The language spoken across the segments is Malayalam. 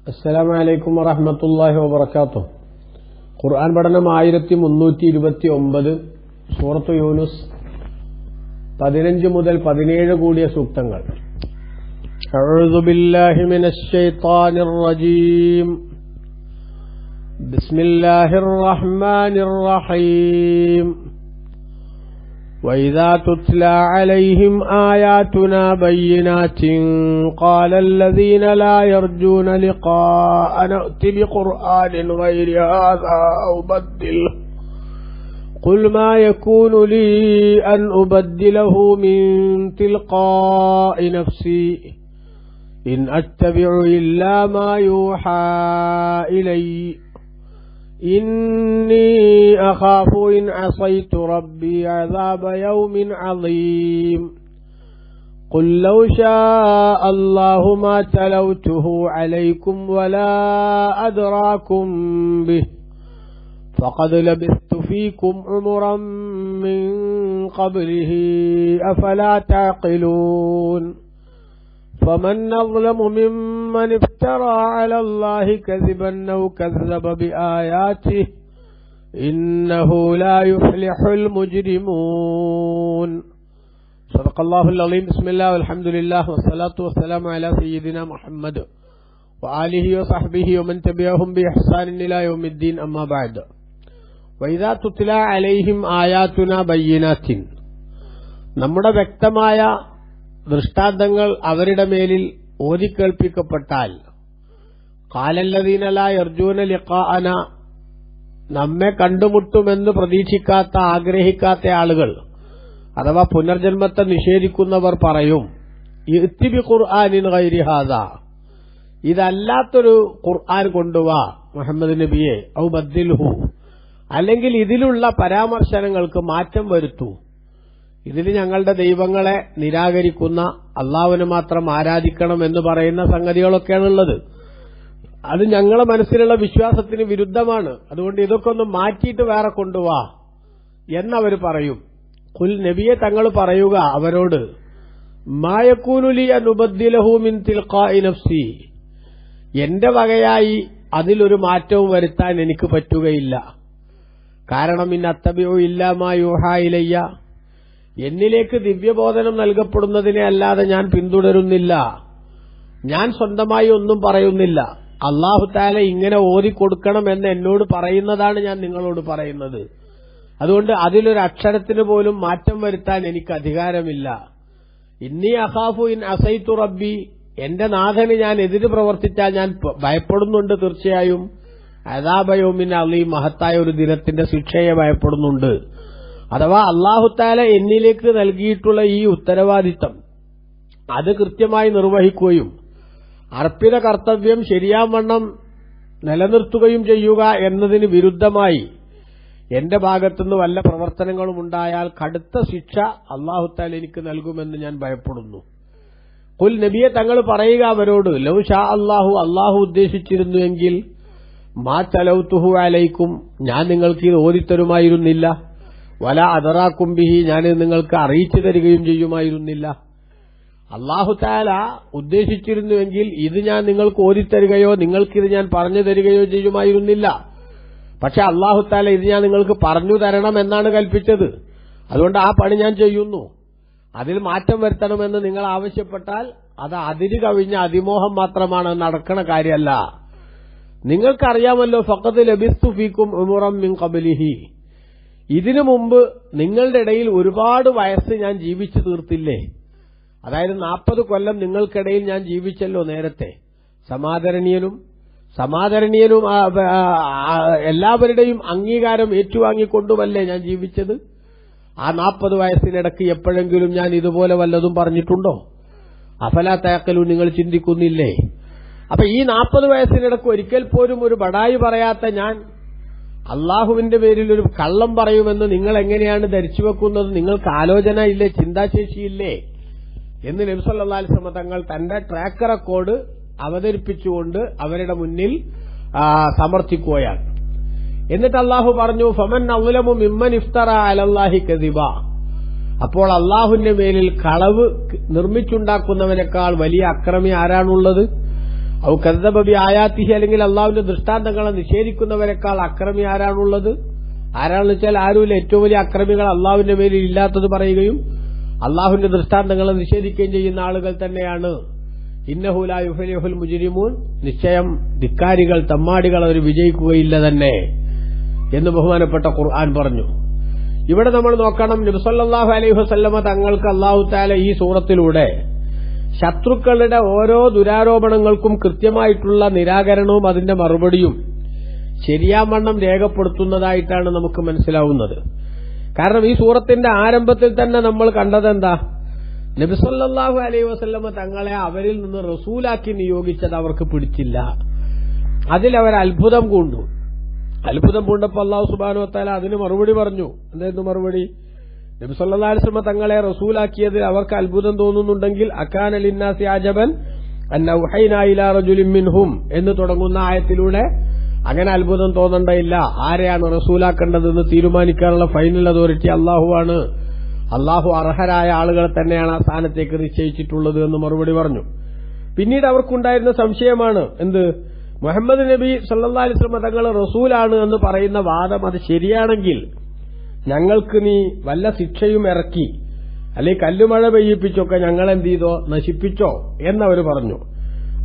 അസ്സലാമു അലൈക്കും വറഹ്മത്തുള്ളാഹി വബറകാതുഹു. ഖുർആൻ പഠനം 1329, സൂറത്ത് യൂനുസ് 15 മുതൽ 17 കൂടിയ സൂക്തങ്ങൾ. അഊദു ബില്ലാഹി മിനശ് ശൈത്വാനിർ റജീം. ബിസ്മില്ലാഹിർ റഹ്മാനിർ റഹീം. وَإِذَا تُتْلَى عَلَيْهِمْ آيَاتُنَا بَيِّنَاتٍ قَالَ الَّذِينَ لَا يَرْجُونَ لِقَاءَنَا ائْتِ بِقُرْآنٍ غَيْرِ هَذَا أَوْ بَدِّلْهُ قُلْ مَا يَكُونُ لِي أَنْ أُبَدِّلَهُ مِنْ تِلْقَاءِ نَفْسِي إِنْ أَتَّبِعُ إِلَّا مَا يُوحَى إِلَيَّ إِنِّي أَخَافُ إِنْ عَصَيْتُ رَبِّي عَذَابَ يَوْمٍ عَظِيمٍ قُلْ لَوْ شَاءَ اللَّهُ مَا تَلَوْتُهُ عَلَيْكُمْ وَلَا أَدْرَاكُمْ بِهِ فَقَدْ لَبِثْتُ فِيكُمْ عُمُرًا مِّن قَبْلِهِ أَفَلَا تَعْقِلُونَ فمن أظلم ممن افترى على الله كذبا أو كذب بآياته إنه لا يفلح المجرمون. صدق الله العظيم. بسم الله والحمد لله والصلاة والسلام على سيدنا محمد وآله وصحبه ومن تبعهم بإحسان إلى يوم الدين. أما بعد. وإذا تتلى عليهم آياتنا بينات. നമ്മുടെ വ്യക്തമായ ദൃഷ്ടാന്തങ്ങൾ അവരുടെ മേലിൽ ഓതിക്കേൾപ്പിക്കപ്പെട്ടാൽ ഖാലല്ലദീന ലാ യർജൂന ലിഖാഅന, നമ്മെ കണ്ടുമുട്ടുമെന്ന് പ്രതീക്ഷിക്കാത്ത ആഗ്രഹിക്കാത്ത ആളുകൾ അഥവാ പുനർജന്മത്തെ നിഷേധിക്കുന്നവർ പറയും, ഇഅ്തി ബിഖുർആനിൻ ഗൈരി ഹാദാ, ഇതല്ലാത്തൊരു ഖുർആൻ കൊണ്ടുവാ മുഹമ്മദ് നബിയെ, ഔ ബദ്ദിൽഹു, അല്ലെങ്കിൽ ഇതിലുള്ള പരാമർശനങ്ങൾക്ക് മാറ്റം വരുത്തൂ. ഇതിൽ ഞങ്ങളുടെ ദൈവങ്ങളെ നിരാകരിക്കുന്ന, അള്ളാഹുവിനെ മാത്രം ആരാധിക്കണം എന്ന് പറയുന്ന സംഗതികളൊക്കെയാണുള്ളത്. അത് ഞങ്ങളുടെ മനസ്സിലുള്ള വിശ്വാസത്തിന് വിരുദ്ധമാണ്. അതുകൊണ്ട് ഇതൊക്കെ ഒന്ന് മാറ്റിയിട്ട് വേറെ കൊണ്ടുവാ എന്നവർ പറയും. ഖുൽ, നബിയെ തങ്ങൾ പറയുക അവരോട്, മാ യകൂനു ലി അൻ ഉബദ്ദിലഹു മിൻ തിൽഖാഇ നഫ്സി, എന്റെ വകയായി അതിലൊരു മാറ്റവും വരുത്താൻ എനിക്ക് പറ്റുകയില്ല. കാരണം ഇൻ അത്തബിഉ ഇല്ലാ മാ യൂഹാ ഇലയ്യ, എന്നിലേക്ക് ദിവ്യബോധനം നൽകപ്പെടുന്നതിനെ അല്ലാതെ ഞാൻ പിന്തുടരുന്നില്ല. ഞാൻ സ്വന്തമായി ഒന്നും പറയുന്നില്ല. അല്ലാഹു തആല ഇങ്ങനെ ഓതിക്കൊടുക്കണം എന്ന് എന്നോട് പറയുന്നതാണ് ഞാൻ നിങ്ങളോട് പറയുന്നത്. അതുകൊണ്ട് അതിലൊരു അക്ഷരത്തിന് പോലും മാറ്റം വരുത്താൻ എനിക്ക് അധികാരമില്ല. ഇന്നി അഖാഫു ഇൻ അസൈതു റബ്ബി, എന്റെ നാഥന് ഞാൻ എതിര് പ്രവർത്തിച്ചാൽ ഞാൻ ഭയപ്പെടുന്നുണ്ട്. തീർച്ചയായും അദാബ യൗമിൻ അലീം, മഹത്തായ ഒരു ദിനത്തിന്റെ ശിക്ഷയെ ഭയപ്പെടുന്നുണ്ട്. അഥവാ അല്ലാഹു തആല എന്നിലേക്ക് നൽകിയിട്ടുള്ള ഈ ഉത്തരവാദിത്തം അത് കൃത്യമായി നിർവഹിക്കുകയും അർപ്പിത കർത്തവ്യം ശരിയാവണ്ണം നിലനിർത്തുകയും ചെയ്യുക എന്നതിന് വിരുദ്ധമായി എന്റെ ഭാഗത്തുനിന്ന് വല്ല പ്രവർത്തനങ്ങളും ഉണ്ടായാൽ കടുത്ത ശിക്ഷ അല്ലാഹു തആല എനിക്ക് നൽകുമെന്ന് ഞാൻ ഭയപ്പെടുന്നു. ഖുൽ, നബിയെ തങ്ങൾ പറയുക അവരോട്, ലൗ ഷാ അല്ലാഹു, അല്ലാഹു ഉദ്ദേശിച്ചിരുന്നുവെങ്കിൽ മാ തലൗതുഹു അലൈക്കും, ഞാൻ നിങ്ങൾക്ക് ഇത് ഓതിത്തരുമായിരുന്നില്ല. വല അദറാക്കും ബിഹി, ഞാൻ നിങ്ങൾക്ക് അറിയിച്ചു തരികയും ചെയ്യുമായിരുന്നില്ല. അല്ലാഹു തആല ഉദ്ദേശിച്ചിരുന്നുവെങ്കിൽ ഇത് ഞാൻ നിങ്ങൾക്ക് ഓതിത്തരികയോ നിങ്ങൾക്കിത് ഞാൻ പറഞ്ഞു തരികയോ ചെയ്യുമായിരുന്നില്ല. പക്ഷെ അല്ലാഹു തആല ഇത് ഞാൻ നിങ്ങൾക്ക് പറഞ്ഞു തരണം എന്നാണ് കൽപ്പിച്ചത്. അതുകൊണ്ട് ആ പണി ഞാൻ ചെയ്യുന്നു. അതിൽ മാറ്റം വരുത്തണമെന്ന് നിങ്ങൾ ആവശ്യപ്പെട്ടാൽ അത് അതിര് കവിഞ്ഞ അതിമോഹം മാത്രമാണ്, നടക്കണ കാര്യമല്ല. നിങ്ങൾക്കറിയാമല്ലോ, ഫഖദ് ലബിസ്തു ഫീക്കും ഉമുറൻ മിൻ ഖബ്ലിഹി, ഇതിനു മുമ്പ് നിങ്ങളുടെ ഇടയിൽ ഒരുപാട് വയസ്സ് ഞാൻ ജീവിച്ചു തീർത്തില്ലേ. അതായത് 40 കൊല്ലം നിങ്ങൾക്കിടയിൽ ഞാൻ ജീവിച്ചല്ലോ നേരത്തെ. സമാദരണീയനും എല്ലാവരുടെയും അംഗീകാരം ഏറ്റുവാങ്ങിക്കൊണ്ടുമല്ലേ ഞാൻ ജീവിച്ചത്. ആ 40 വയസ്സിനിടയ്ക്ക് എപ്പോഴെങ്കിലും ഞാൻ ഇതുപോലെ വല്ലതും പറഞ്ഞിട്ടുണ്ടോ? അഫലാ തഅഖിലൂൻ, നിങ്ങൾ ചിന്തിക്കുന്നില്ലേ? അപ്പൊ ഈ 40 വയസ്സിനിടയ്ക്ക് ഒരിക്കൽ പോലും ഒരു ബടായി പറയാത്ത ഞാൻ അള്ളാഹുവിന്റെ പേരിൽ ഒരു കള്ളം പറയുമെന്ന് നിങ്ങൾ എങ്ങനെയാണ് ധരിച്ചു വെക്കുന്നത്? നിങ്ങൾക്ക് ആലോചന ഇല്ലേ, ചിന്താശേഷിയില്ലേ എന്ന് നബി സല്ലല്ലാഹു അലൈഹി വസല്ലം തങ്ങൾ തന്റെ ട്രാക്ക് റെക്കോർഡ് അവതരിപ്പിച്ചുകൊണ്ട് അവരുടെ മുന്നിൽ സമർത്ഥിക്കുകയാണ്. എന്നിട്ട് അള്ളാഹു പറഞ്ഞു, ഫമൻ അസ്ലമു മിമ്മൻ ഇഫ്തറ അലല്ലാഹി കദിബ, അപ്പോൾ അള്ളാഹുവിന്റെ മേലിൽ കളവ് നിർമ്മിച്ചുണ്ടാക്കുന്നവനേക്കാൾ വലിയ അക്രമി ആരാണുള്ളത്? ഔ കദ്ദബ ബി ആയാത്തിഹി, അല്ലെങ്കിൽ അള്ളാഹുവിന്റെ ദൃഷ്ടാന്തങ്ങളെ നിഷേധിക്കുന്നവരെക്കാൾ അക്രമി ആരാണുള്ളത്? ആരാണെന്ന് വെച്ചാൽ ആരുമില്ല. ഏറ്റവും വലിയ അക്രമികൾ അള്ളാഹുവിന്റെ പേരിൽ ഇല്ലാത്തത് പറയുകയും അള്ളാഹുവിന്റെ ദൃഷ്ടാന്തങ്ങളെ നിഷേധിക്കുകയും ചെയ്യുന്ന ആളുകൾ തന്നെയാണ്. ഇന്നഹു ലാ യുഫ്ലിഹുൽ മുജ്രിമൂൻ, നിശ്ചയം ധിക്കാരികൾ, തമ്മാടികൾ അവർ വിജയിക്കുകയില്ല തന്നെ എന്ന് ബഹുമാനപ്പെട്ട ഖുർആൻ പറഞ്ഞു. ഇവിടെ നമ്മൾ നോക്കണം, നബി സല്ലല്ലാഹു അലൈഹി വസല്ലമ തങ്ങൾക്ക് അല്ലാഹു തആല ഈ സൂറത്തിലൂടെ ശത്രുക്കളുടെ ഓരോ ദുരാരോപണങ്ങൾക്കും കൃത്യമായിട്ടുള്ള നിരാകരണവും അതിന്റെ മറുപടിയും ശരിയാവണ്ണം രേഖപ്പെടുത്തുന്നതായിട്ടാണ് നമുക്ക് മനസ്സിലാവുന്നത്. കാരണം ഈ സൂറത്തിന്റെ ആരംഭത്തിൽ തന്നെ നമ്മൾ കണ്ടതെന്താ? നബി സല്ലല്ലാഹു അലൈഹി വസല്ലമ തങ്ങളെ അവരിൽ നിന്ന് റസൂലാക്കി നിയോഗിച്ചത് അവർക്ക് പിടിച്ചില്ല. അതിലവർ അത്ഭുതം പൂണ്ടു. അത്ഭുതം പൂണ്ടപ്പോൾ അല്ലാഹു സുബ്ഹാനഹു വ തആല അതിന് മറുപടി പറഞ്ഞു. എന്തായിരുന്നു മറുപടി? നബി സല്ലല്ലാഹു അലൈഹി വസല്ലമ തങ്ങളെ റസൂലാക്കിയതിൽ അവർക്ക് അത്ഭുതം തോന്നുന്നുണ്ടെങ്കിൽ അകാന ലിന്നാസി അജബൻ അന്ന ഉഹൈനാ ഇലാ റജുലിൻ മിൻഹും എന്ന് തുടങ്ങുന്ന ആയത്തിലൂടെ അങ്ങനെ അത്ഭുതം തോന്നേണ്ടയില്ല. ആരെയാണ് റസൂലാക്കേണ്ടതെന്ന് തീരുമാനിക്കാനുള്ള ഫൈനൽ അതോറിറ്റി അള്ളാഹുവാണ്. അള്ളാഹു അർഹരായ ആളുകളെ തന്നെയാണ് ആ സ്ഥാനത്തേക്ക് നിശ്ചയിച്ചിട്ടുള്ളത് എന്ന് മറുപടി പറഞ്ഞു. പിന്നീട് അവർക്കുണ്ടായിരുന്ന സംശയമാണ് എന്ത്? മുഹമ്മദ് നബി സല്ലല്ലാഹു അലൈഹി വസല്ലം തങ്ങൾ റസൂലാണ് എന്ന് പറയുന്ന വാദം അത് ശരിയാണെങ്കിൽ ഞങ്ങൾക്ക് നീ വല്ല ശിക്ഷയും ഇറക്കി അല്ലെങ്കിൽ കല്ലുമഴ പെയ്യിപ്പിച്ചൊക്കെ ഞങ്ങൾ എന്ത് ചെയ്തോ, നശിപ്പിച്ചോ എന്നവർ പറഞ്ഞു.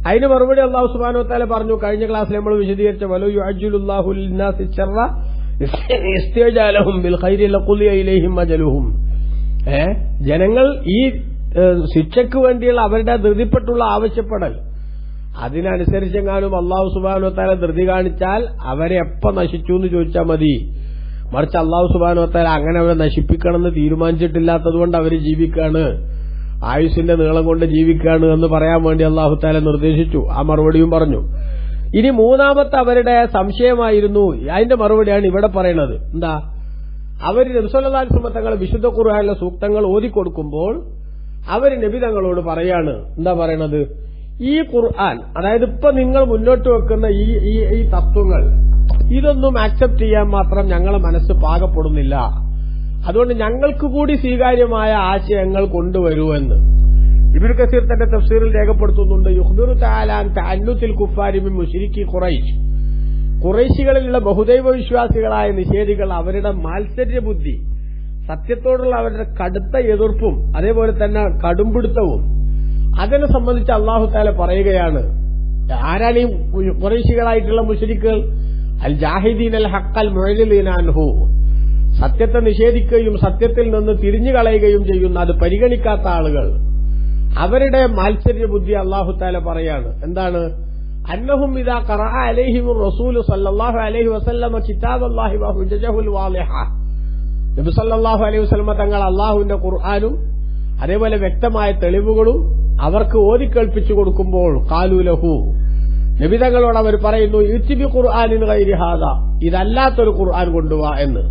അതിന് മറുപടി അല്ലാഹു സുബ്ഹാനഹു വ തആല പറഞ്ഞു. കഴിഞ്ഞ ക്ലാസ്സിൽ നമ്മൾ വിശദീകരിച്ച വലു യുഅജ്ജിലുല്ലാഹു ലിന്നാസി ശർറ ഇസ്തിഅജാലഹും ബിൽ ഖൈരി ലഖുലിയ ഇലൈഹിം അജലുഹും. ജനങ്ങൾ ഈ ശിക്ഷയ്ക്ക് വേണ്ടിയുള്ള അവരുടെ ധൃതിപ്പെട്ടുള്ള ആവശ്യപ്പെടൽ അതിനനുസരിച്ചെങ്ങാനും അല്ലാഹു സുബ്ഹാനഹു വ തആല ധൃതി കാണിച്ചാൽ അവരെ എപ്പോൾ നശിച്ചു എന്ന് ചോദിച്ചാൽ മതി. മറിച്ച് അല്ലാഹു സുബ്ഹാനഹു വ തആല അങ്ങനെ അവരെ നശിപ്പിക്കണമെന്ന് തീരുമാനിച്ചിട്ടില്ലാത്തതുകൊണ്ട് അവർ ജീവിക്കാണ്, ആയുസിന്റെ നീളം കൊണ്ട് ജീവിക്കാണ് എന്ന് പറയാൻ വേണ്ടി അല്ലാഹു തആല നിർദ്ദേശിച്ചു. ആ മറുപടിയും പറഞ്ഞു. ഇനി മൂന്നാമത്തെ അവരുടെ സംശയമായിരുന്നു, അതിന്റെ മറുപടിയാണ് ഇവിടെ പറയുന്നത്. എന്താ? അവർ നബി സല്ലല്ലാഹു അലൈഹി വസല്ലം തങ്ങൾ വിശുദ്ധ ഖുർആനിലെ സൂക്തങ്ങൾ ഓതിക്കൊടുക്കുമ്പോൾ അവർ നബി തങ്ങളോട് പറയാണ്, എന്താ പറയണത്? ഈ ഖുർആൻ, അതായത് ഇപ്പൊ നിങ്ങൾ മുന്നോട്ട് വെക്കുന്ന ഈ തത്വങ്ങൾ, ഇതൊന്നും ആക്സെപ്റ്റ് ചെയ്യാൻ മാത്രം ഞങ്ങളെ മനസ്സ് പാകപ്പെടുന്നില്ല. അതുകൊണ്ട് ഞങ്ങൾക്ക് കൂടി സ്വീകാര്യമായ ആശയങ്ങൾ കൊണ്ടുവരൂ എന്ന് ഇബ്നു കസീർ തന്റെ തഫ്സീറിൽ രേഖപ്പെടുത്തുന്നുണ്ട്. യുഖ്ബിറു തആല അൻ തഅന്നുത്തിൽ കുഫാരി മിൻ മുശ്രിക്കി ഖുറൈശ്, ഖുറൈശികളിലുള്ള ബഹുദൈവ വിശ്വാസികളായ നിഷേധികൾ അവരുടെ മാത്സര്യബുദ്ധി, സത്യത്തോടുള്ള അവരുടെ കടുത്ത എതിർപ്പും അതേപോലെ തന്നെ കടുംപിടുത്തവും അതിനെ സംബന്ധിച്ച് അല്ലാഹു തആല പറയുകയാണ്. ആരാണ് ഈ ഖുറൈശികളായിട്ടുള്ള മുശ്രിക്കുകൾ? അൽ ജാഹിദീൻ അൽ ഹഖ് അൽ മുഅ്ലിദീന അൻഹു, സത്യത്തെ നിഷേധിക്കുകയും സത്യത്തിൽ നിന്ന് തിരിഞ്ഞു കളയുകയും ചെയ്യുന്ന, അത് പരിഗണിക്കാത്ത ആളുകൾ. അവരുടെ മാത്സര്യബുദ്ധി അല്ലാഹു തആല പറയാണ്. എന്താണ്? അന്നഹും ഇദാ ഖറഅ അലൈഹിമുർ റസൂൽ സല്ലല്ലാഹു അലൈഹി വസല്ലമ കിതാബല്ലാഹി വ ഹുജ്ജജഹുൽ വാളിഹ, നബി സല്ലല്ലാഹു അലൈഹി വസല്ലമ തങ്ങൾ അല്ലാഹുവിന്റെ ഖുർആനും അതേപോലെ വ്യക്തമായ തെളിവുകളും അവർക്ക് ഓതിക്കേൾപ്പിച്ചു കൊടുക്കുമ്പോൾ ഖാലു ലഹു, നബി തങ്ങളോട് അവർ പറയുന്നു, ഇത്ബി ഖുർആനിൻ ഗൈരി ഹാദാ, ഇതല്ലാത്തൊരു ഖുർആൻ കൊണ്ടുവാ എന്ന്.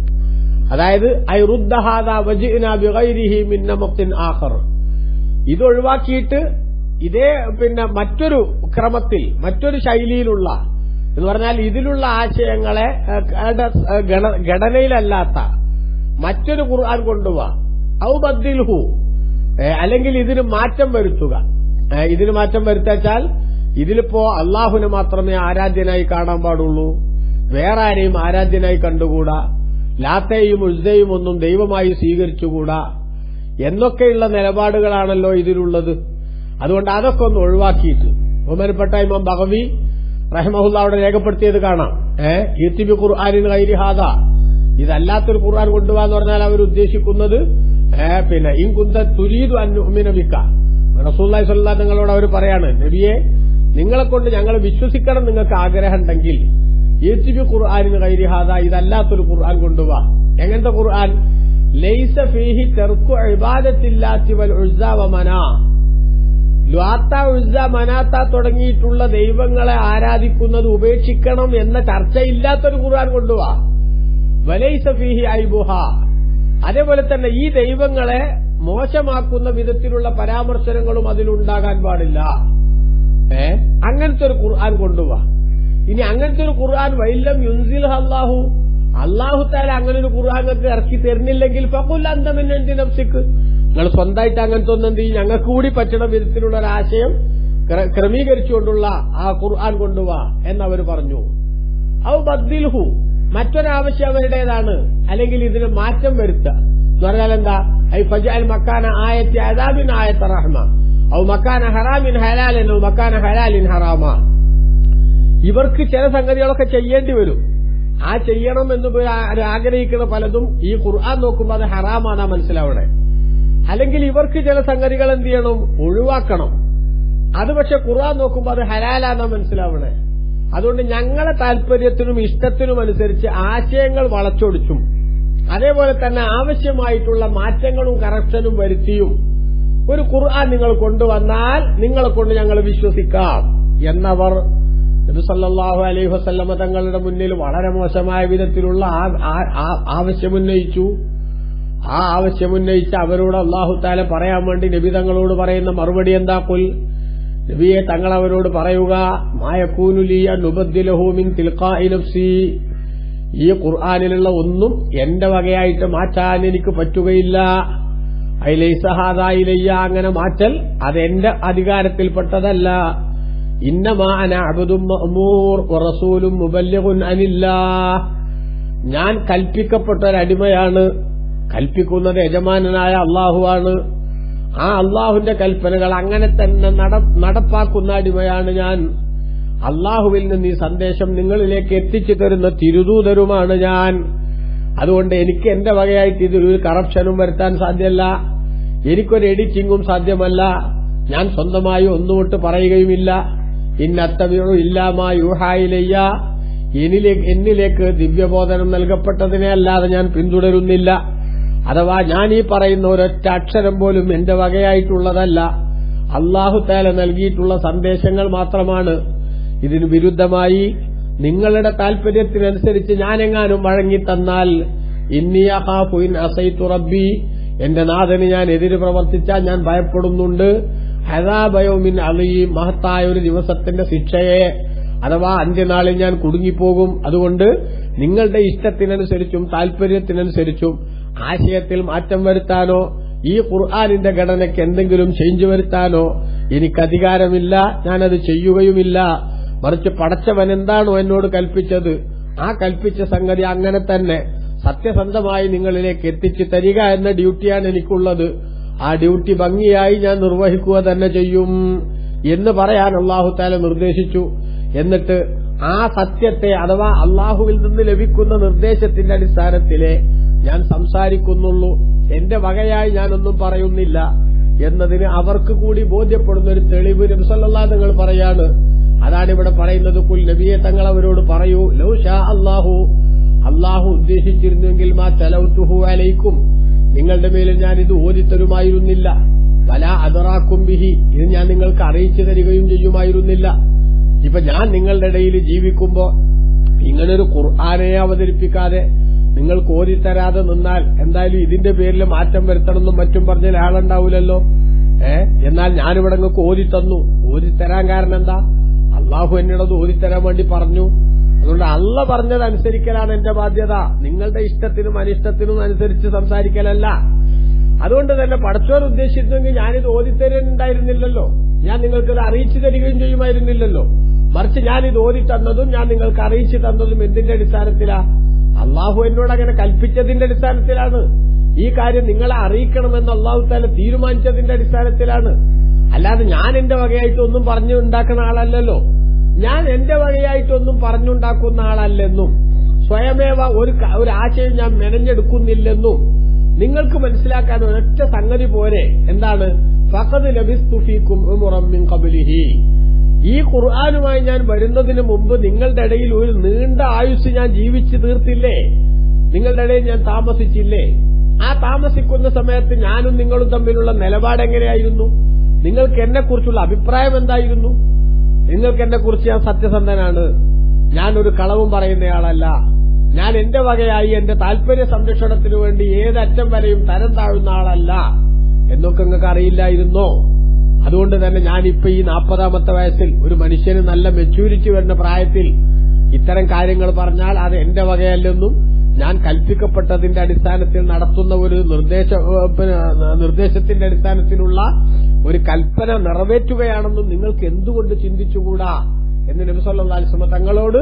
അതായത് ഐ റുദ്ദ ഹാദാ വജിഅനാ ബിഗൈരിഹി മിൻ നമത്തിൻ ആഖർ, ഇതൊഴിവാക്കിയിട്ട് ഇതേ മറ്റൊരു ക്രമത്തിൽ മറ്റൊരു ശൈലിയിലുള്ള എന്ന് പറഞ്ഞാൽ ഇതിലുള്ള ആശയങ്ങളെ ഘടനയിലല്ലാത്ത മറ്റൊരു ഖുർആൻ കൊണ്ടുവാ. ഔ ബദ്ദിൽഹു, അല്ലെങ്കിൽ ഇതിന് മാറ്റം വരുത്തുക. ഇതിന് മാറ്റം വരുത്താച്ചാൽ ഇതിലിപ്പോ അള്ളാഹുവിനെ മാത്രമേ ആരാധ്യനായി കാണാൻ പാടുള്ളൂ, വേറെ ആരെയും ആരാധ്യനായി കണ്ടുകൂടാ, ലാത്തയും ഉസ്സയും ഒന്നും ദൈവമായി സ്വീകരിച്ചുകൂടാ എന്നൊക്കെയുള്ള നിലപാടുകളാണല്ലോ ഇതിലുള്ളത്. അതുകൊണ്ട് അതൊക്കെ ഒന്ന് ഒഴിവാക്കിയിട്ട് ബഹുമാനപ്പെട്ട ഇമാം ബഗവി റഹിമഹുല്ലാഹ് അവിടെ രേഖപ്പെടുത്തിയത് കാണാം. ഇത്ബി ഖുർആനിൻ ഗൈരി ഹാദാ, ഇതല്ലാത്തൊരു ഖുർആൻ കൊണ്ടുപോകാന്ന് പറഞ്ഞാൽ അവർ ഉദ്ദേശിക്കുന്നത് ഇൻ കുന്ത തുരീദു അൻ നുഅ്മിന ബിക, റസൂലുള്ളാഹി സ്വല്ലല്ലാഹു അലൈഹി തങ്ങളോട് അവർ പറയാണ്, നബിയെ നിങ്ങളെ കൊണ്ട് ഞങ്ങൾ വിശ്വസിക്കണം നിങ്ങൾക്ക് ആഗ്രഹം ഉണ്ടെങ്കിൽ ഇത്ബി ഖുർആനിൻ ഗൈരി ഹാദാ, ഇതല്ലാത്തൊരു ഖുർആൻ കൊണ്ടുപോവാ. എങ്ങനത്തെ ഖുർആൻ? ലൈസ ഫീഹി തർക്കു ഇബാദത്തില്ലാത്തി വൽ ഉസ്സ വ മനാ, ലാത്ത ഉസ്സ മനാത്ത തുടങ്ങിയിട്ടുള്ള ദൈവങ്ങളെ ആരാധിക്കുന്നത് ഉപേക്ഷിക്കണം എന്ന ചർച്ചയില്ലാത്തൊരു ഖുർആൻ കൊണ്ടുവാ. വലൈസ ഫീഹി ഐബുഹ, അതേപോലെ തന്നെ ഈ ദൈവങ്ങളെ മോശമാക്കുന്ന വിധത്തിലുള്ള പരാമർശനങ്ങളും അതിലുണ്ടാകാൻ പാടില്ല. അങ്ങനത്തെ ഒരു ഖുർആൻ കൊണ്ടുവാ. ഇനി അങ്ങനത്തെ ഒരു ഖുർആൻ വൈലം യുൻസിൽ അല്ലാഹു, അല്ലാഹു തആല അങ്ങനെ ഒരു ഖുർആനൊക്കെ ഇറക്കി തരുന്നില്ലെങ്കിൽ ഫഖുൽ അൻത മിൻ ഇൻദി നഫ്സിക്, നിങ്ങൾ സ്വന്തമായിട്ട് അങ്ങനത്തെ ഒന്നും എന്ത് ചെയ്യും, ഞങ്ങൾക്ക് കൂടി പറ്റണ വിധത്തിലുള്ള ഒരാശയം ക്രമീകരിച്ചുകൊണ്ടുള്ള ആ ഖുർആൻ കൊണ്ടുവാ എന്നവർ പറഞ്ഞു. ഔ ബദ്ദിൽഹു, മറ്റൊരാവശ്യം അവരുടേതാണ്, അല്ലെങ്കിൽ ഇതിന് മാറ്റം വരുത്തുക എന്ന് പറഞ്ഞാൽ എന്താ? ഐ ഫജ്അൽ മക്കാന ആയത്തി അദാബിൻ ആയത്ത റഹ്മ ഔ മക്കാന ഹറാമിൻ ഹലാലൻ ഔ മക്കാന ഹലാലിൻ ഹറാമ. ഇവർക്ക് ചില സംഗതികളൊക്കെ ചെയ്യേണ്ടി വരും. ആ ചെയ്യണം എന്ന് ആഗ്രഹിക്കുന്ന പലതും ഈ ഖുർആൻ നോക്കുമ്പോൾ അത് ഹറാമാനാ മനസ്സിലാവണേ. അല്ലെങ്കിൽ ഇവർക്ക് ചില സംഗതികൾ എന്ത് ചെയ്യണം? ഒഴിവാക്കണം. അത് പക്ഷെ ഖുർആൻ നോക്കുമ്പോൾ അത് ഹലാലാന്നാ മനസ്സിലാവണേ. അതുകൊണ്ട് ഞങ്ങളെ താല്പര്യത്തിനും ഇഷ്ടത്തിനും അനുസരിച്ച് ആശയങ്ങൾ വളച്ചൊടിച്ചും അതേപോലെ തന്നെ ആവശ്യമായിട്ടുള്ള മാറ്റങ്ങളും കറക്ഷനും വരുത്തിയും ഒരു ഖുർആൻ നിങ്ങൾ കൊണ്ടുവന്നാൽ നിങ്ങളെ കൊണ്ട് ഞങ്ങൾ വിശ്വസിക്കാം എന്നവർ നബി സല്ലല്ലാഹു അലൈഹി വസല്ലമ തങ്ങളുടെ മുന്നിൽ വളരെ മോശമായ വിധത്തിലുള്ള ആവശ്യമുന്നയിച്ചു. ആ ആവശ്യമുന്നയിച്ച് അവരോട് അല്ലാഹു തആല പറയാൻ വേണ്ടി നബി തങ്ങളോട് പറയുന്ന മറുപടി എന്താ? ഖുൽ, നബിയെ തങ്ങൾ അവരോട് പറയുക, മാ യകൂനു ലി അൻ ഉബദ്ദിലഹു മിൻ തിൽഖാഇ നഫ്സി, ഈ ഖുർആനിലുള്ള ഒന്നും എന്റെ വകയായിട്ട് മാറ്റാൻ എനിക്ക് പറ്റുകയില്ല. ഐ ലൈസ ഹാദാ ഇലയ്യ, അങ്ങനെ മാറ്റൽ അതെന്റെ അധികാരത്തിൽപ്പെട്ടതല്ല. ഇന്നമാ അന അബ്ദും മഅ്മൂർ വറസൂലും മുബല്ലിഗുൻ അനില്ലാഹ്, ഞാൻ കൽപ്പിക്കപ്പെട്ട ഒരു അടിമയാണ്. കൽപ്പിക്കുന്നത് യജമാനനായ അള്ളാഹുവാണ്. ആ അള്ളാഹുവിന്റെ കൽപ്പനകൾ അങ്ങനെ തന്നെ നടപ്പാക്കുന്ന അടിമയാണ് ഞാൻ. അള്ളാഹുവിൽ നിന്ന് ഈ സന്ദേശം നിങ്ങളിലേക്ക് എത്തിച്ചു തരുന്ന തിരുദൂതരുമാണ് ഞാൻ. അതുകൊണ്ട് എനിക്ക് എന്റെ വകയായിട്ട് ഇതിലൊരു കറപ്ഷനും വരുത്താൻ സാധ്യമല്ല, എനിക്കൊരു എഡിറ്റിംഗും സാധ്യമല്ല. ഞാൻ സ്വന്തമായി ഒന്നുകൊട്ട് പറയുകയുമില്ല. ഇന്നത്തബിഉ ഇല്ലാ മാ യൂഹാ ഇലയ്യ, എന്നിലേക്ക് ദിവ്യബോധനം നൽകപ്പെട്ടതിനെ അല്ലാതെ ഞാൻ പിന്തുടരുന്നില്ല. അഥവാ ഞാൻ ഈ പറയുന്ന ഒരൊറ്റ അക്ഷരം പോലും എന്റെ വകയായിട്ടുള്ളതല്ല, അല്ലാഹു തആല നൽകിയിട്ടുള്ള സന്ദേശങ്ങൾ മാത്രമാണ്. ഇതിനു വിരുദ്ധമായി നിങ്ങളുടെ താൽപര്യത്തിനനുസരിച്ച് ഞാനെങ്ങാനും വഴങ്ങിത്തന്നാൽ ഇന്നി അഖാഫു ഇൻ അസൈതു റബ്ബി, എന്റെ നാഥന് ഞാൻ എതിര് പ്രവർത്തിച്ചാൽ ഞാൻ ഭയപ്പെടുന്നുണ്ട്. അദാബ യൗമിൻ അലീം, മഹത്തായ ഒരു ദിവസത്തിന്റെ ശിക്ഷയെ, അഥവാ അന്ത്യനാളിൽ ഞാൻ കുടുങ്ങിപ്പോകും. അതുകൊണ്ട് നിങ്ങളുടെ ഇഷ്ടത്തിനനുസരിച്ചും താൽപര്യത്തിനനുസരിച്ചും ആശയത്തിൽ മാറ്റം വരുത്താനോ ഈ ഖുർആനിന്റെ ഘടനയ്ക്ക് എന്തെങ്കിലും ചേഞ്ച് വരുത്താനോ എനിക്കധികാരമില്ല, ഞാനത് ചെയ്യുകയുമില്ല. മറിച്ച് പടച്ചവൻ എന്താണോ എന്നോട് കൽപ്പിച്ചത് ആ കൽപ്പിച്ച സംഗതി അങ്ങനെ തന്നെ സത്യസന്ധമായി നിങ്ങളിലേക്ക് എത്തിച്ചു തരിക എന്ന ഡ്യൂട്ടിയാണ് എനിക്കുള്ളത്. ആ ഡ്യൂട്ടി ഭംഗിയായി ഞാൻ നിർവഹിക്കുക തന്നെ ചെയ്യും എന്ന് പറയാൻ അല്ലാഹു തആല നിർദ്ദേശിച്ചു. എന്നിട്ട് ആ സത്യത്തെ, അഥവാ അല്ലാഹുവിൽ നിന്ന് ലഭിക്കുന്ന നിർദ്ദേശത്തിന്റെ അടിസ്ഥാനത്തിലെ ഞാൻ സംസാരിക്കുന്നുള്ളൂ, എന്റെ വകയായി ഞാനൊന്നും പറയുന്നില്ല എന്നതിന് അവർക്ക് കൂടി ബോധ്യപ്പെടുന്ന ഒരു തെളിവ് നബി സല്ലല്ലാഹു അലൈഹി വസല്ലം പറയാണ്. അതാണ് ഇവിടെ പറയുന്നത്. കുൽ, നബിയെ തങ്ങൾ അവരോട് പറയൂ, ലൗ ഷാ അല്ലാഹു ഉദ്ദേശിച്ചിരുന്നെങ്കിൽ മാ തലൗതുഹു അലൈക്കും, നിങ്ങളുടെ മേലിൽ ഞാൻ ഇത് ഓതിത്തരുമായിരുന്നില്ല. വലാ അദറാക്കും ബിഹി, ഇത് ഞാൻ നിങ്ങൾക്ക് അറിയിച്ചു തരികയും ചെയ്യുമായിരുന്നില്ല. ഇപ്പൊ ഞാൻ നിങ്ങളുടെ ഇടയിൽ ജീവിക്കുമ്പോ ഇങ്ങനൊരു ഖുർആനെ അവതരിപ്പിക്കാതെ നിങ്ങൾക്ക് ഓതിത്തരാതെ നിന്നാൽ എന്തായാലും ഇതിന്റെ പേരിൽ മാറ്റം വരുത്തണമെന്നും മറ്റും പറഞ്ഞാൽ ആളുണ്ടാവൂലല്ലോ. എന്നാൽ ഞാനിവിടെ നിങ്ങൾക്ക് ഓതിത്തന്നു. ഓതിത്തരാൻ കാരണം എന്താ? അള്ളാഹു എന്നോട് ഓതിത്തരാൻ വേണ്ടി പറഞ്ഞു. അതുകൊണ്ട് അള്ള പറഞ്ഞതനുസരിക്കലാണ് എന്റെ ബാധ്യത, നിങ്ങളുടെ ഇഷ്ടത്തിനും അനിഷ്ടത്തിനും അനുസരിച്ച് സംസാരിക്കലല്ല. അതുകൊണ്ട് തന്നെ പടച്ചോൻ ഉദ്ദേശിച്ചിരുന്നെങ്കിൽ ഞാനിത് ഓതിത്തരുന്നുണ്ടായിരുന്നില്ലല്ലോ, ഞാൻ നിങ്ങൾക്കിത് അറിയിച്ചു തരികയും ചെയ്യുമായിരുന്നില്ലല്ലോ. മറിച്ച് ഞാനിത് ഓതിത്തന്നതും ഞാൻ നിങ്ങൾക്ക് അറിയിച്ചു തന്നതും എന്തിന്റെ അടിസ്ഥാനത്തിലാ? അള്ളാഹു എന്നോട് അങ്ങനെ കൽപ്പിച്ചതിന്റെ അടിസ്ഥാനത്തിലാണ്. ഈ കാര്യം നിങ്ങളെ അറിയിക്കണമെന്ന് അള്ളാഹു തആല തീരുമാനിച്ചതിന്റെ അടിസ്ഥാനത്തിലാണ്. അല്ലാതെ ഞാൻ എന്റെ വകയായിട്ടൊന്നും പറഞ്ഞുണ്ടാക്കുന്ന ആളല്ലല്ലോ. ഞാൻ എന്റെ വകയായിട്ടൊന്നും പറഞ്ഞുണ്ടാക്കുന്ന ആളല്ലെന്നും സ്വയമേവ ഒരു ആശയം ഞാൻ മെനഞ്ഞെടുക്കുന്നില്ലെന്നും നിങ്ങൾക്ക് മനസ്സിലാക്കാൻ ഒരൊറ്റ സംഗതി പോരെ. എന്താണ്? ഫഖദ് ലബിസ്തു ഫീകും ഉമറൻ മിൻ ഖബ്ലിഹി, ഈ ഖുർആനുമായി ഞാൻ വരുന്നതിന് മുമ്പ് നിങ്ങളുടെ ഇടയിൽ ഒരു നീണ്ട ആയുസ് ഞാൻ ജീവിച്ചു തീർത്തില്ലേ? നിങ്ങളുടെ ഇടയിൽ ഞാൻ താമസിച്ചില്ലേ? ആ താമസിക്കുന്ന സമയത്ത് ഞാനും നിങ്ങളും തമ്മിലുള്ള നിലപാട് എങ്ങനെയായിരുന്നു? നിങ്ങൾക്ക് എന്നെക്കുറിച്ചുള്ള അഭിപ്രായം എന്തായിരുന്നു? നിങ്ങൾക്ക് എന്നെക്കുറിച്ച് ഞാൻ സത്യസന്ധനാണ്, ഞാനൊരു കളവും പറയുന്നയാളല്ല, ഞാൻ എന്റെ വകയായി എന്റെ താൽപര്യ സംരക്ഷണത്തിനു വേണ്ടി ഏതറ്റം വരെയും തരം താഴുന്ന ആളല്ല എന്നൊക്കെ നിങ്ങൾക്ക് അറിയില്ലായിരുന്നോ? അതുകൊണ്ട് തന്നെ ഞാനിപ്പോ ഈ 40ാമത്തെ വയസ്സിൽ ഒരു മനുഷ്യന് നല്ല മെച്യൂരിറ്റി വരുന്ന പ്രായത്തിൽ ഇത്തരം കാര്യങ്ങൾ പറഞ്ഞാൽ അത് എന്റെ വകയല്ലെന്നും ഞാൻ കൽപ്പിക്കപ്പെട്ടതിന്റെ അടിസ്ഥാനത്തിൽ നടത്തുന്ന ഒരു നിർദ്ദേശത്തിന്റെ അടിസ്ഥാനത്തിലുള്ള ഒരു കൽപ്പന നിറവേറ്റുകയാണെന്നും നിങ്ങൾക്ക് എന്തുകൊണ്ട് ചിന്തിച്ചുകൂടാ എന്ന് നബി സല്ലല്ലാഹു അലൈഹി വസല്ലം തങ്ങളോട്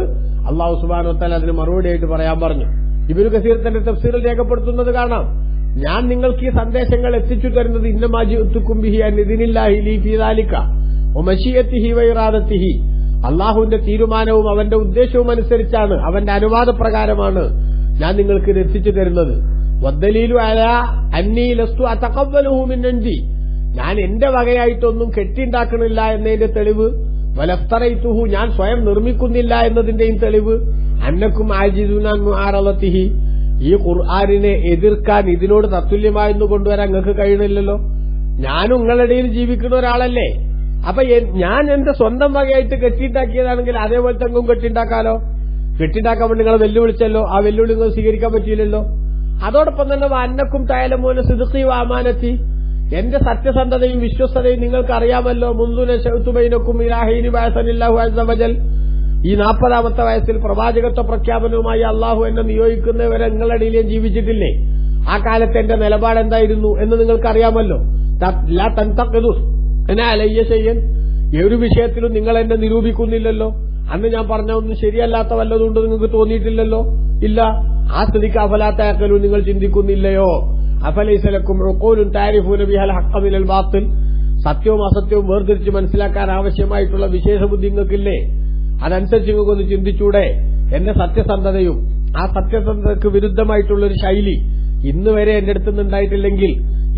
അല്ലാഹു സുബ്ഹാനഹു വ തആല അതിന് മറുപടിയായിട്ട് പറയാൻ പറഞ്ഞു. ഇബ്നു കസീർ തന്റെ തഫ്സീറിൽ രേഖപ്പെടുത്തുന്നത് കാണാം, ഞാൻ നിങ്ങൾക്ക് ഈ സന്ദേശങ്ങൾ എത്തിച്ചു തരുന്നത് ഇന്നമാ ജിഅ്തുകും ബിഹി അൻ ഇദ്നില്ലാഹി ലീ ഫീ ദാലിക വമശിയത്തിഹി വഇറാദത്തിഹി, അല്ലാഹുവിന്റെ തീരുമാനവും അവന്റെ ഉദ്ദേശവും അനുസരിച്ചാണ്, അവന്റെ അനുവാദപ്രകാരമാണ് ഞാൻ നിങ്ങൾക്ക് ഇത് എത്തിച്ചു തരുന്നത്. വദ്ദലീലു അലാ അന്നീ ലസ്തു അതഖബ്ബലുഹു മിൻ ഇൻദി, ഞാൻ എന്റെ വകയായിട്ടൊന്നും കെട്ടിണ്ടാക്കണില്ല എന്നതിന്റെ തെളിവ്, വലഫ്തറൈതുഹു, ഞാൻ സ്വയം നിർമ്മിക്കുന്നില്ല എന്നതിന്റെയും തെളിവ്, അന്നക്കും ആജിദൂന അൻ മുആറളതിഹി, ഈ ഖുർആനിനെ എതിർക്കാൻ ഇതിനോട് തത്തുല്യമായെന്ന് കൊണ്ടുവരാൻ നിങ്ങൾക്ക് കഴിയണില്ലല്ലോ. ഞാനും നിങ്ങളുടെ ഇടയിൽ ജീവിക്കുന്ന ഒരാളല്ലേ. അപ്പൊ ഞാൻ എന്റെ സ്വന്തം വകയായിട്ട് കെട്ടിണ്ടാക്കിയതാണെങ്കിൽ അതേപോലെ തെങ്ങും കെട്ടിണ്ടാക്കാലോ. കെട്ടിണ്ടാക്കാൻ വേണ്ടി നിങ്ങളെ വെല്ലുവിളിച്ചല്ലോ, ആ വെല്ലുവിളി നിങ്ങൾ സ്വീകരിക്കാൻ പറ്റിയില്ലല്ലോ. അതോടൊപ്പം തന്നെ അന്നക്കും തഅലമൂന സിദ്ഖി വഅമാനതി, എന്റെ സത്യസന്ധതയും വിശ്വസ്തതയും നിങ്ങൾക്ക് അറിയാമല്ലോ. മുൻദുന ശൗതുബൈനക്കും ഇലാഹീനി ബഅസനില്ലാഹു അസ്സ വജൽ, ഈ 40ാമത്തെ വയസ്സിൽ പ്രവാചകത്വ പ്രഖ്യാപനവുമായി അള്ളാഹു എന്നെ നിയോഗിക്കുന്നവരെ നിങ്ങളുടെ ഇടയിൽ ഞാൻ ജീവിച്ചിട്ടില്ലേ. ആ കാലത്ത് എന്റെ നിലപാട് എന്തായിരുന്നു എന്ന് നിങ്ങൾക്ക് അറിയാമല്ലോ. ലാ തൻതഖിദു അന അലയ്യ ശൈഅൻ, ഒരു വിഷയത്തിലും നിങ്ങൾ എന്നെ നിരൂപിക്കുന്നില്ലല്ലോ. അന്ന് ഞാൻ പറഞ്ഞ ഒന്നും ശരിയല്ലാത്ത വല്ലതുകൊണ്ട് നിങ്ങൾക്ക് തോന്നിയിട്ടില്ലല്ലോ. ഇല്ല. ആ സ്ഥിതിക്ക് അഫലാ തഅഖിലൂ, നിങ്ങൾ ചിന്തിക്കുന്നില്ലയോ. അഫലൈസ ലക്കും ഉഖൂലുൻ തഅരിഫൂന ബിഹൽ ഹഖ്ഖ മിനൽ ബാത്തിൽ, സത്യവും അസത്യവും വേർതിരിച്ച് മനസ്സിലാക്കാൻ ആവശ്യമായിട്ടുള്ള വിശേഷ ബുദ്ധി നിങ്ങൾക്കില്ലേ. അതനുസരിച്ച് നിങ്ങൾക്കൊന്ന് ചിന്തിച്ചൂടെ. എന്റെ സത്യസന്ധതയും ആ സത്യസന്ധതയ്ക്ക് വിരുദ്ധമായിട്ടുള്ളൊരു ശൈലി ഇന്ന് വരെ എന്റെ അടുത്ത് നിന്നുണ്ടായിട്ടില്ലെങ്കിൽ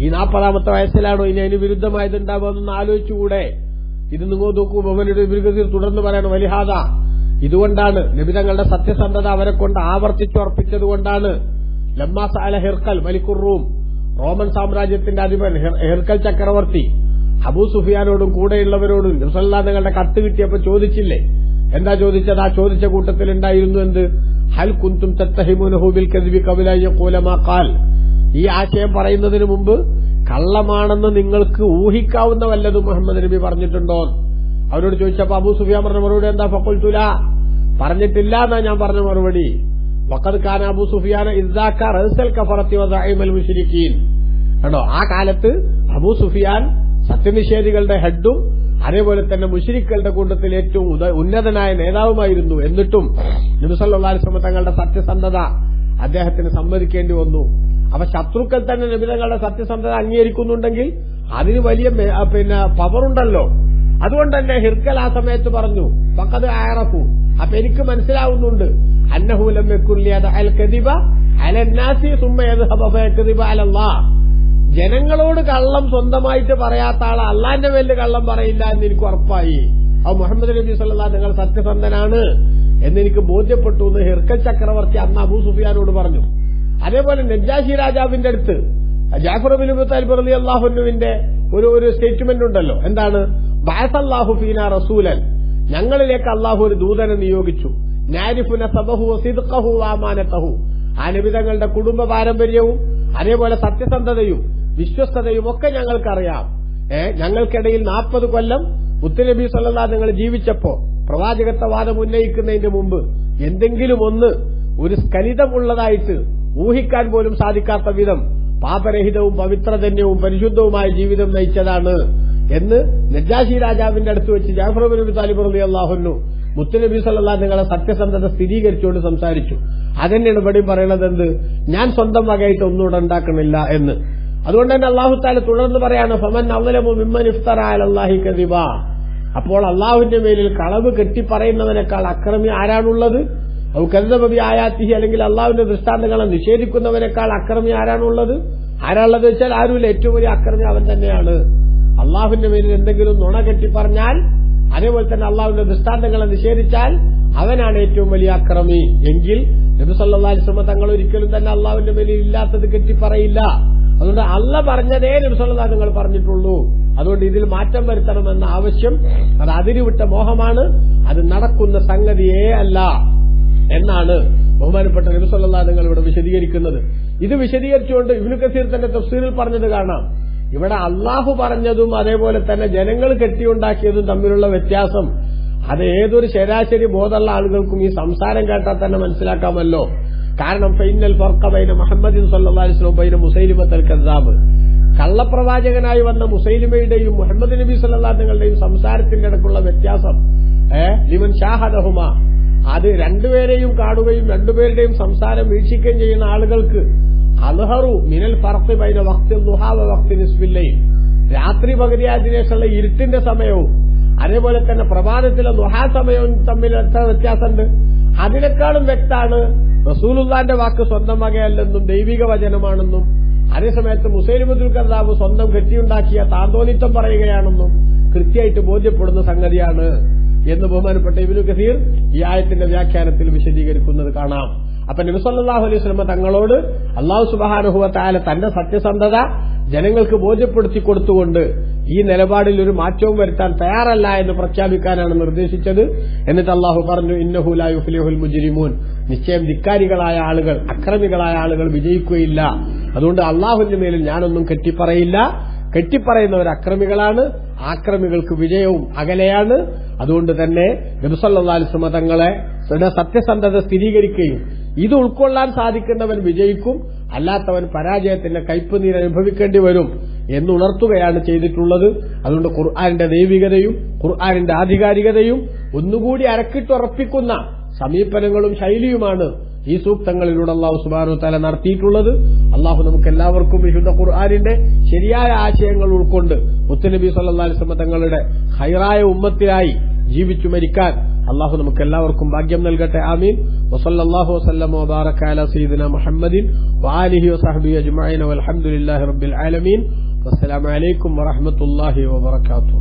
ഈ 40ാമത്തെ വയസ്സിലാണോ ഇനി അതിന് വിരുദ്ധമായതുണ്ടാവുമെന്നൊന്ന് ആലോചിച്ചുകൂടെ. ഇത് നിങ്ങൾ നോക്കൂ. മുഹമ്മദ് ഇബ്നു കസീർ തുടർന്ന് പറയണം, വലിഹാദ, ഇതുകൊണ്ടാണ് നബിതങ്ങളുടെ സത്യസന്ധത അവരെ കൊണ്ട് ആവർത്തിച്ചുറപ്പിച്ചതുകൊണ്ടാണ് ലമ്മാ സഅല ഹിർഖൽ മലിക്കുർ റൂം, റോമൻ സാമ്രാജ്യത്തിന്റെ അധിപൻ ഹിർഖൽ ചക്രവർത്തി അബൂ സുഫിയാനോടും കൂടെയുള്ളവരോടും നബി സല്ലല്ലാഹു അലൈഹി വസല്ലം കത്ത് കിട്ടിയപ്പോ ചോദിച്ചില്ലേ? എന്താ ചോദിച്ചത്? ആ ചോദിച്ച കൂട്ടത്തിലുണ്ടായിരുന്നു എന്ത്? ഹൽ കുന്തും തത്തഹിമുനഹു ബിൽ കദ്ബി ഖബല യഖൂല മാ ഖാൽ, ഈ ആശയം പറയുന്നതിന് മുമ്പ് കള്ളമാണെന്ന് നിങ്ങൾക്ക് ഊഹിക്കാവുന്ന വല്ലതും മുഹമ്മദ് നബി പറഞ്ഞിട്ടുണ്ടോ? അവരോട് ചോദിച്ചപ്പോ അബൂ സുഫിയാൻ പറഞ്ഞ മറുപടി എന്താ? ഫഖുൽതു ലാ, പറഞ്ഞിട്ടില്ല എന്നാ ഞാൻ പറഞ്ഞ മറുപടി. വഖദ് കാന അബൂ സുഫിയാൻ ഇദ്ദാക റഅസൽ കഫറത്തി വസഈമൽ മുശ്രിക്കീൻ, കണ്ടോ, ആ കാലത്ത് അബൂ സുഫിയാൻ സത്യനിഷേധികളുടെ ഹെഡും അതേപോലെ തന്നെ മുശ്രിക്കുകളുടെ കൂട്ടത്തിൽ ഏറ്റവും ഉന്നതനായ നേതാവുമായിരുന്നു. എന്നിട്ടും നബി സല്ലല്ലാഹു അലൈഹി വസല്ലം തങ്ങളുടെ സത്യസന്ധത അദ്ദേഹത്തിന് സമ്മതിക്കേണ്ടി വന്നു. അപ്പൊ ശത്രുക്കൾ തന്നെ നബി തങ്ങളുടെ സത്യസന്ധത അംഗീകരിക്കുന്നുണ്ടെങ്കിൽ അതിന് വലിയ പവറുണ്ടല്ലോ. അതുകൊണ്ട് തന്നെ ഹിർക്കൽ ആ സമയത്ത് പറഞ്ഞു, ഫഖദ് അഅറഫു, അപ്പൊ എനിക്ക് മനസ്സിലാവുന്നുണ്ട്, അന്നഹു ലം യകുൻ ലിയദ അൽ കദിബ അലന്നാസി സുമ്മ യദ്ഹബ ഫയകദിബ അലല്ലാഹ്, ജനങ്ങളോട് കള്ളം സ്വന്തമായിട്ട് പറയാത്ത ആൾ അള്ളാന്റെ മേലിൽ കള്ളം പറയില്ല എന്ന് എനിക്ക് ഉറപ്പായി. അത് മുഹമ്മദ് നബി സല്ലല്ലാഹു അലൈഹി വസല്ലം നിങ്ങൾ സത്യസന്ധനാണ് എന്നെനിക്ക് ബോധ്യപ്പെട്ടു എന്ന് ഹിർക്കൽ ചക്രവർത്തി അന്ന് അബൂ സുഫിയാനോട് പറഞ്ഞു. അതേപോലെ നജ്ജാശി രാജാവിന്റെ അടുത്ത് ജാഫർ ഇബ്നു അബീ താലിബ് റളിയല്ലാഹു അൻഹുവിന്റെ ഒരു സ്റ്റേറ്റ്മെന്റ് ഉണ്ടല്ലോ. എന്താണ്? ബഅസല്ലാഹു ഫീനാ റസൂലൻ, ഞങ്ങളിലേക്ക് അള്ളാഹു ഒരു ദൂതനെ നിയോഗിച്ചു. നാരിഫു നസബഹു വസിദ്ഖഹു വഅമാനതഹു, ആ നബി തങ്ങളുടെ കുടുംബ പാരമ്പര്യവും അതേപോലെ സത്യസന്ധതയും വിശ്വസ്തതയും ഒക്കെ ഞങ്ങൾക്കറിയാം. ഞങ്ങൾക്കിടയിൽ 40 കൊല്ലം മുത്തുനബി സല്ലല്ലാഹു അലൈഹി വസല്ലം ജീവിച്ചപ്പോ പ്രവാചകത്വവാദം ഉന്നയിക്കുന്നതിന്റെ മുമ്പ് എന്തെങ്കിലും ഒരു സ്ഖലിതമുള്ളതായിട്ട് ഊഹിക്കാൻ പോലും സാധിക്കാത്ത വിധം പാപരഹിതവും പവിത്രധന്യവും പരിശുദ്ധവുമായ ജീവിതം നയിച്ചതാണ് എന്ന് നജ്ജാശി രാജാവിന്റെ അടുത്ത് വെച്ച് ജാഫർ ഇബ്നു അബീ താലിബ് റളിയല്ലാഹു അൻഹു മുത്തുനബി സല്ലല്ലാഹു അലൈഹി വസല്ലം സത്യസന്ധത സ്ഥിരീകരിച്ചുകൊണ്ട് സംസാരിച്ചു. അതന്നെയാണ് ഇവിടെയും പറയുന്നത്, എന്ത്? ഞാൻ സ്വന്തം വകയായിട്ട് ഒന്നുകൂടെ ഉണ്ടാക്കണില്ല എന്ന്. അതുകൊണ്ട് തന്നെ അല്ലാഹു തആല തുടർന്ന് പറയാണ്, ഫമൻ അളലമു മിമ്മൻ ഇഫ്തറ അലല്ലാഹി കദിബ, അപ്പോൾ അള്ളാഹുവിന്റെ മേലിൽ കളവ് കെട്ടിപ്പറയുന്നവനേക്കാൾ അക്രമി ആരാണുള്ളത്? ഔ കദ്ദബ ബി ആയാതിഹി, അല്ലെങ്കിൽ അള്ളാഹുവിന്റെ ദൃഷ്ടാന്തങ്ങളെ നിഷേധിക്കുന്നവനേക്കാൾ അക്രമി ആരാണുള്ളത്? ആരാളുള്ളത് വെച്ചാൽ ആരുമില്ല. ഏറ്റവും വലിയ അക്രമി അവൻ തന്നെയാണ്. അള്ളാഹുവിന്റെ മേലിൽ എന്തെങ്കിലും നുണ കെട്ടിപ്പറഞ്ഞാൽ, അതേപോലെ തന്നെ അള്ളാഹുവിന്റെ ദൃഷ്ടാന്തങ്ങളെ നിഷേധിച്ചാൽ അവനാണ് ഏറ്റവും വലിയ അക്രമി. എങ്കിൽ നബി സല്ലല്ലാഹു അലൈഹി വസല്ലം തങ്ങൾ ഒരിക്കലും തന്നെ അള്ളാഹുവിന്റെ മേലിൽ ഇല്ലാത്തത് കെട്ടിപ്പറയില്ല. അതുകൊണ്ട് അള്ള പറഞ്ഞതേ നബി സല്ലല്ലാഹു അലൈഹി വസല്ലം പറഞ്ഞിട്ടുള്ളൂ. അതുകൊണ്ട് ഇതിൽ മാറ്റം വരുത്തണമെന്ന ആവശ്യം അത് അതിരുവിട്ട മോഹമാണ്, അത് നടക്കുന്ന സംഗതിയേ അല്ല എന്നാണ് ബഹുമാനപ്പെട്ട നബി സല്ലല്ലാഹു അലൈഹി വസല്ലം ഇവിടെ വിശദീകരിക്കുന്നത്. ഇത് വിശദീകരിച്ചുകൊണ്ട് ഇബ്നു കസീർ തന്റെ തഫ്സീറിൽ പറഞ്ഞത് കാണാം. ഇവിടെ അള്ളാഹു പറഞ്ഞതും അതേപോലെ തന്നെ ജനങ്ങൾ കെട്ടിയുണ്ടാക്കിയതും തമ്മിലുള്ള വ്യത്യാസം അത് ഏതൊരു ശരാശരി ബോധമുള്ള ആളുകൾക്കും ഈ സംസാരം കേട്ടാൽ തന്നെ മനസ്സിലാക്കാമല്ലോ. കാരണം ഫൈനൽ ഫർഖ ബൈന മുഹമ്മദിൻ സല്ലല്ലാഹു അലൈഹി വസല്ലം ബൈന മുസൈലിമത്തുൽ കദ്ദാബ്, കള്ളപ്രവാചകനായി വന്ന മുസൈലിമയുടെയും മുഹമ്മദ് നബി സല്ലല്ലാഹു അലൈഹി വസല്ലമയുടെയും സംസാരത്തിന്റെ ഇടയ്ക്കുള്ള വ്യത്യാസം ലിമൻ ഷാഹദഹുമ, അത് രണ്ടുപേരെയും കാണുകയും രണ്ടുപേരുടെയും സംസാരം വീക്ഷിക്കുകയും ചെയ്യുന്ന ആളുകൾക്ക് അൽഹറു മിനൽ ഫർഖ് ബൈന വഖ്തി ദുഹാ വ വഖ്തി നിസ്ഫിൽ ലൈൽ, രാത്രി പകുതിയായതിനു ശേഷമുള്ള ഇരുട്ടിന്റെ സമയവും അതേപോലെ തന്നെ പ്രഭാതത്തിലെ ദുഹാ സമയവും തമ്മിൽ എത്ര വ്യത്യാസമുണ്ട്. അതിനേക്കാളും വ്യക്തമാണ് റസൂലുള്ളാന്റെ വാക്ക് സ്വന്തം വകയല്ലെന്നും ദൈവിക വചനമാണെന്നും, അതേസമയത്ത് മുസൈലിമത്തുൽ കദ്ദാബ് സ്വന്തം കെട്ടിയുണ്ടാക്കിയ താന്തോന്നിത്വം പറയുകയാണെന്നും കൃത്യമായിട്ട് ബോധ്യപ്പെടുന്ന സംഗതിയാണ് എന്ന് ബഹുമാനപ്പെട്ട ഇബ്നു കസീർ ഈ ആയത്തിന്റെ വ്യാഖ്യാനത്തിൽ വിശദീകരിക്കുന്നത് കാണാം. അപ്പൊ നബി സല്ലല്ലാഹു അലൈഹി വസല്ലം തങ്ങളോട് അല്ലാഹു സുബ്ഹാനഹു വ തആല തന്റെ സത്യസന്ധത ജനങ്ങൾക്ക് ബോധ്യപ്പെടുത്തി കൊടുത്തുകൊണ്ട് ഈ നിലപാടിൽ ഒരു മാറ്റവും വരുത്താൻ തയ്യാറല്ല എന്ന് പ്രഖ്യാപിക്കാനാണ് നിർദ്ദേശിച്ചത്. എന്നിട്ട് അല്ലാഹു പറഞ്ഞു, ഇന്നഹു ലാ യുഫ്ലിഹുൽ മുജ്രിമൂൻ, നിശ്ചയം ധിക്കാരികളായ ആളുകൾ, അക്രമികളായ ആളുകൾ വിജയിക്കുകയില്ല. അതുകൊണ്ട് അല്ലാഹുവിന്റെ മേലിൽ ഞാനൊന്നും കെട്ടിപ്പറയില്ല. കെട്ടിപ്പറയുന്നവർ അക്രമികളാണ്, ആക്രമികൾക്ക് വിജയവും അകലെയാണ്. അതുകൊണ്ട് തന്നെ നബി സല്ലല്ലാഹു അലൈഹി വസല്ലം തങ്ങളെ സത്യസന്ധത സ്ഥിരീകരിക്കുകയും ഇത് ഉൾക്കൊള്ളാൻ സാധിക്കുന്നവൻ വിജയിക്കും, അല്ലാത്തവൻ പരാജയത്തിന്റെ കയ്പുനീർ അനുഭവിക്കേണ്ടി വരും എന്നുണർത്തുകയാണ് ചെയ്തിട്ടുള്ളത്. അതുകൊണ്ട് ഖുർആന്റെ ദൈവികതയും ഖുർആനിന്റെ ആധികാരികതയും ഒന്നുകൂടി അരക്കിട്ടുറപ്പിക്കുന്ന സമീപനങ്ങളും ശൈലിയുമാണ് ഈ സൂക്തങ്ങളിലൂടെ അല്ലാഹു സുബ്ഹാനഹു വ തആല നടത്തിയിട്ടുള്ളത്. അല്ലാഹു നമുക്ക് എല്ലാവർക്കും വിശുദ്ധ ഖുർആനിന്റെ ശരിയായ ആശയങ്ങൾ ഉൾക്കൊണ്ട് മുത്തുനബി സല്ലല്ലാഹു അലൈഹി വസല്ലം തങ്ങളുടെ ഖൈറായ ഉമ്മത്തിലായി ജീവിച്ചു മരിക്കാൻ അല്ലാഹു നമുക്ക് എല്ലാവർക്കും ഭാഗ്യം നൽകട്ടെ. ആമീൻ. വസല്ലല്ലാഹു വസല്ലമ വബാറക അലാ സയ്യിദിനാ മുഹമ്മദിൻ വആലിഹി വസഹ്ബിഹി അജ്മഈൻ വൽഹംദുലില്ലാഹി റബ്ബിൽ ആലമീൻ. വസ്സലാമു അലൈക്കും വറഹ്മത്തുള്ളാഹി വബറകാതുഹു.